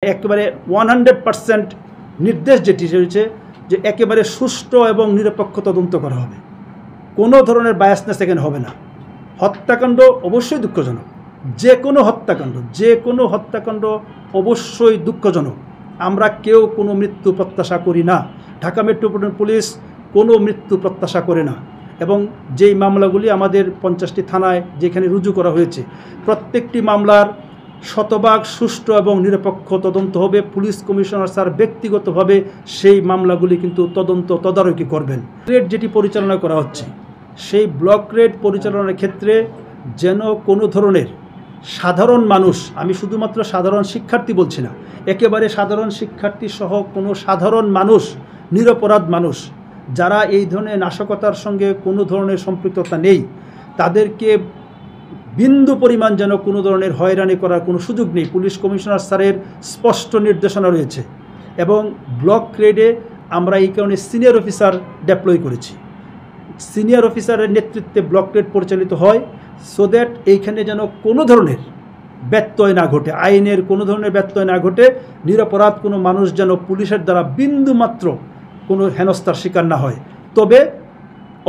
একেবারে 100% নির্দেশ যেটি রয়েছে যে একেবারে সুষ্ঠু এবং নিরপেক্ষ তদন্ত করা হবে, কোনো ধরনের বায়াসনেস এখানে হবে না। হত্যাকাণ্ড অবশ্যই দুঃখজনক, যে কোনো হত্যাকাণ্ড অবশ্যই দুঃখজনক। আমরা কেউ কোনো মৃত্যু প্রত্যাশা করি না, ঢাকা মেট্রোপলিটন পুলিশ কোনো মৃত্যু প্রত্যাশা করে না। এবং যেই মামলাগুলি আমাদের 50টি থানায় যেখানে রুজু করা হয়েছে, প্রত্যেকটি মামলার শতভাগ সুষ্ঠু এবং নিরপেক্ষ তদন্ত হবে। পুলিশ কমিশনার স্যার ব্যক্তিগতভাবে সেই মামলাগুলি কিন্তু তদারকি করবেন। রেড যেটি পরিচালনা করা হচ্ছে, সেই ব্লক রেড পরিচালনার ক্ষেত্রে যেন কোনো ধরনের সাধারণ মানুষ, আমি শুধুমাত্র সাধারণ শিক্ষার্থী বলছি না, একেবারে সাধারণ শিক্ষার্থী সহ কোনো সাধারণ মানুষ, নিরপরাধ মানুষ যারা এই ধরনের নাশকতার সঙ্গে কোনো ধরনের সম্পৃক্ততা নেই, তাদেরকে বিন্দু পরিমাণ যেন কোনো ধরনের হয়রানি করার কোনো সুযোগ নেই। পুলিশ কমিশনার স্যারের স্পষ্ট নির্দেশনা রয়েছে এবং ব্লক রেডে আমরা এই কারণে সিনিয়র অফিসার ডেপ্লয় করেছি। সিনিয়র অফিসারের নেতৃত্বে ব্লক রেড পরিচালিত হয়, সো দ্যাট এইখানে যেন কোনো ধরনের ব্যত্যয় না ঘটে, আইনের কোনো ধরনের ব্যত্যয় না ঘটে, নিরপরাধ কোনো মানুষ যেন পুলিশের দ্বারা বিন্দুমাত্র কোনো হেনস্থার শিকার না হয়। তবে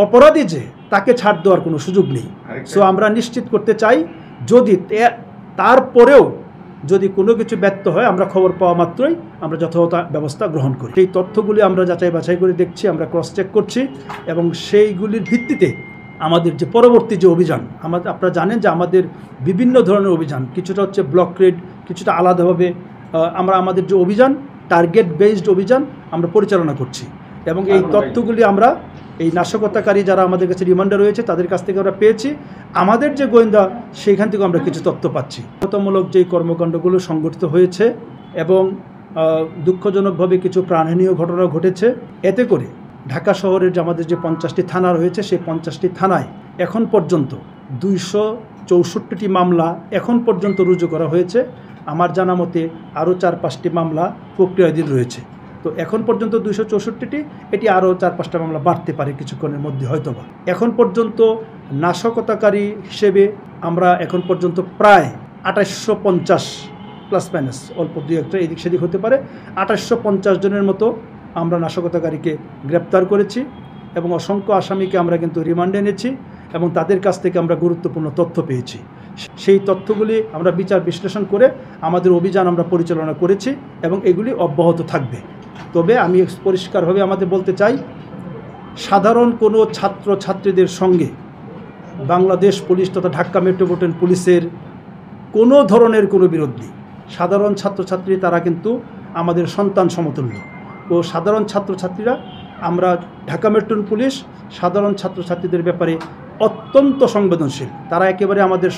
অপরাধী যে, তাকে ছাড় দেওয়ার কোনো সুযোগ নেই। সো আমরা নিশ্চিত করতে চাই, যদি তারপরেও যদি কোনো কিছু ব্যর্থ হয়, আমরা খবর পাওয়া মাত্রই আমরা যথাযথ ব্যবস্থা গ্রহণ করি। এই তথ্যগুলি আমরা যাচাই বাছাই করে দেখছি, আমরা ক্রস চেক করছি এবং সেইগুলির ভিত্তিতে আমাদের যে পরবর্তী যে অভিযান, আপনারা জানেন যে আমাদের বিভিন্ন ধরনের অভিযান, কিছুটা হচ্ছে ব্লক রেড, কিছুটা আলাদাভাবে আমরা আমাদের যে অভিযান, টার্গেট বেসড অভিযান আমরা পরিচালনা করছি। এবং এই তথ্যগুলি আমরা এই নাশকতাকারী যারা আমাদের কাছে রিমান্ডে রয়েছে তাদের কাছ থেকে আমরা পেয়েছি। আমাদের যে গোয়েন্দা, সেইখান থেকে আমরা কিছু তথ্য পাচ্ছি। হত্যামূলক যেই কর্মকাণ্ডগুলো সংঘটিত হয়েছে এবং দুঃখজনকভাবে কিছকিছু প্রাণহানিও ঘটনা ঘটেছে, এতে করে ঢাকা শহরের যে আমাদের যে 50টি থানা রয়েছে, সেই 50টি থানায় এখন পর্যন্ত 264টি মামলা এখন পর্যন্ত রুজু করা হয়েছে। আমার জানা মতে আরও 4-5টি মামলা প্রক্রিয়াধীন রয়েছে। তো এখন পর্যন্ত 264টি, এটি আরও 4-5টা মামলা বাড়তে পারে কিছুক্ষণের মধ্যে হয়তোবা। এখন পর্যন্ত নাশকতাকারী হিসেবে আমরা এখন পর্যন্ত প্রায় 2850 প্লাস মাইনাস অল্প দুই একটা এদিক সেদিক হতে পারে, 2850 জনের মতো আমরা নাশকতাকারীকে গ্রেপ্তার করেছি এবং অসংখ্য আসামিকে আমরা কিন্তু রিমান্ডে এনেছি এবং তাদের কাছ থেকে আমরা গুরুত্বপূর্ণ তথ্য পেয়েছি। সেই তথ্যগুলি আমরা বিচার বিশ্লেষণ করে আমাদের অভিযান আমরা পরিচালনা করেছি এবং এগুলি অব্যাহত থাকবে। তবে আমি পরিষ্কারভাবে আমাদের বলতে চাই, সাধারণ কোনো ছাত্রছাত্রীদের সঙ্গে বাংলাদেশ পুলিশ তথা ঢাকা মেট্রোপলিটন পুলিশের কোনো ধরনের কোনো বিরোধ নেই। সাধারণ ছাত্রছাত্রী তারা কিন্তু আমাদের সন্তান সমতুল্য। ও সাধারণ ছাত্রছাত্রীরা, আমরা ঢাকা মেট্রোপলিটন পুলিশ সাধারণ ছাত্রছাত্রীদের ব্যাপারে অত্যন্ত সংবেদনশীল, তারা একেবারে আমাদের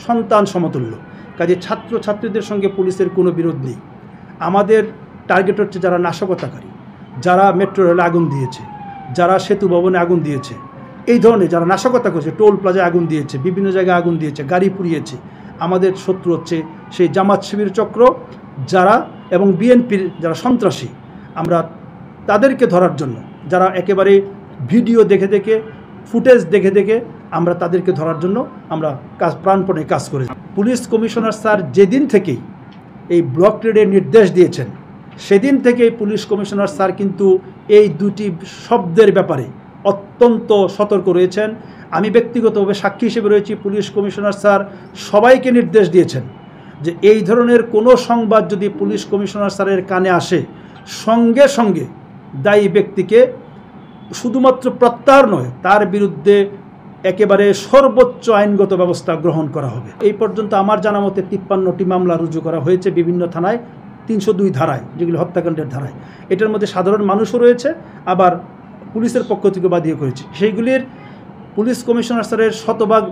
সন্তান সমতুল্য। কাজে ছাত্রছাত্রীদের সঙ্গে পুলিশের কোনো বিরোধ নেই। আমাদের টার্গেট হচ্ছে যারা নাশকতাকারী, যারা মেট্রো রেলে আগুন দিয়েছে, যারা সেতু ভবনে আগুন দিয়েছে, এই ধরনের যারা নাশকতা করেছে, টোল প্লাজায় আগুন দিয়েছে, বিভিন্ন জায়গায় আগুন দিয়েছে, গাড়ি পুড়িয়েছে, আমাদের শত্রু হচ্ছে সেই জামাত শিবির চক্র যারা এবং বিএনপির যারা সন্ত্রাসী। আমরা তাদেরকে ধরার জন্য, যারা একেবারে ভিডিও দেখে দেখে, ফুটেজ দেখে দেখে আমরা তাদেরকে ধরার জন্য আমরা প্রাণপণে কাজ করেছি। পুলিশ কমিশনার স্যার যেদিন থেকেই এই ব্লক রেডের নির্দেশ দিয়েছেন, সেদিন থেকেই পুলিশ কমিশনার স্যার কিন্তু এই দুটি শব্দের ব্যাপারে অত্যন্ত সতর্ক রয়েছেন। আমি ব্যক্তিগতভাবে সাক্ষী হিসেবে রয়েছি। পুলিশ কমিশনার স্যার সবাইকে নির্দেশ দিয়েছেন যে এই ধরনের কোনো সংবাদ যদি পুলিশ কমিশনার স্যারের কানে আসে, সঙ্গে সঙ্গে দায়ী ব্যক্তিকে শুধুমাত্র প্রত্যাহার নয়, তার বিরুদ্ধে একেবারে সর্বোচ্চ আইনগত ব্যবস্থা গ্রহণ করা হবে। এই পর্যন্ত আমার জানা মতে 53টি মামলা রুজু করা হয়েছে বিভিন্ন থানায়, 302 ধারায়, যেগুলি হত্যাকাণ্ডের ধারায়। এটার মধ্যে সাধারণ মানুষও রয়েছে, আবার পুলিশের পক্ষ থেকে বাদীও করেছে। সেইগুলির পুলিশ কমিশনার স্যারের শতভাগ